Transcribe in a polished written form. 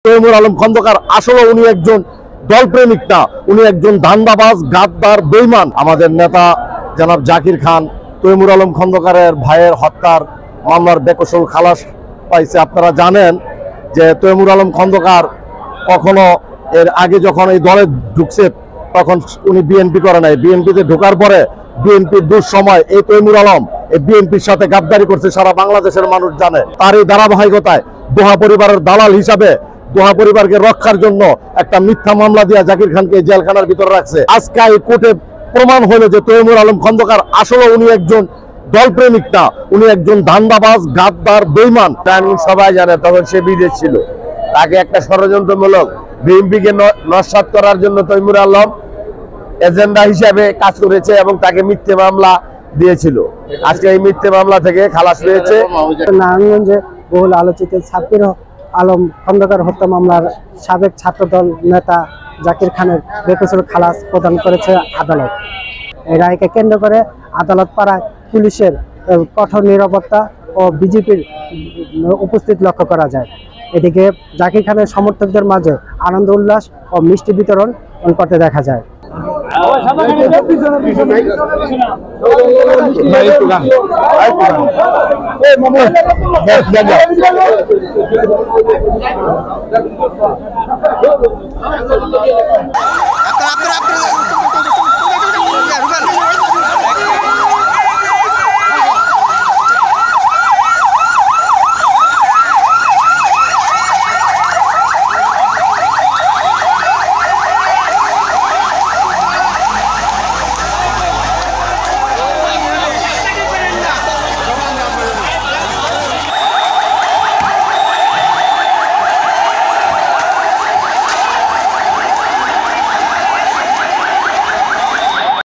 তৈমুর আলম খন্দকার আসলে উনি একজন দলপ্রেমিক না, উনি একজন ধান্দাবাজ, গাদ্দার, বেঈমান। আমাদের নেতা জনাব জাকির খান তৈমুর আলম খন্দকারের ভাইয়ের হত্যার মামলার বেকসুর খালাস পাইছে। আপনারা জানেন যে তৈমুর আলম খন্দকার কখনো এর আগে যখন এই দলে ঢুকছে তখন উনি বিএনপি করে নাই। বিএনপিতে ঢোকার পরে বিএনপির দুঃসময় এই তৈমুর আলম এই বিএনপির সাথে গাদ্দারি করছে, সারা বাংলাদেশের মানুষ জানে। তার এই ধারাবাহিকতায় দোহা পরিবারের দালাল হিসাবে দোহা পরিবারকে রক্ষার জন্য একটা মিথ্যা মামলা দিয়ে জাকির খানকে জেলখানার ভিতরে রাখছে। আজকে এই কোর্টে প্রমাণ হলো যে তৈমুর আলম খন্দকার আসলে উনি একজন দলপ্রেমিক না, উনি একজন ধান্দাবাজ, গাদ্দার, বেঈমান। সবাই জানে তখন সে বিদেশ ছিল, তাকে একটা ষড়যন্ত্রমূলক বিএনপিকে নস্যাৎ করার জন্য তৈমুর আলম এজেন্ডা হিসাবে কাজ করেছে এবং তাকে মিথ্যে মামলা দিয়েছিল। আজকে এই মিথ্যে মামলা থেকে খালাস পেয়েছে। নারায়ণগঞ্জে বহুল আলোচিত সাব্বির আলম খন্দকার হত্যা মামলার সাবেক ছাত্রদল নেতা জাকির খানের বেকসুর খালাস প্রদান করেছে আদালত। এই রায়কে কেন্দ্র করে আদালত পাড়ায় পুলিশের কঠোর নিরাপত্তা ও বিজেপির উপস্থিত লক্ষ্য করা যায়। এদিকে জাকির খানের সমর্থকদের মাঝে আনন্দ উল্লাস ও মিষ্টি বিতরণ করতে দেখা যায়।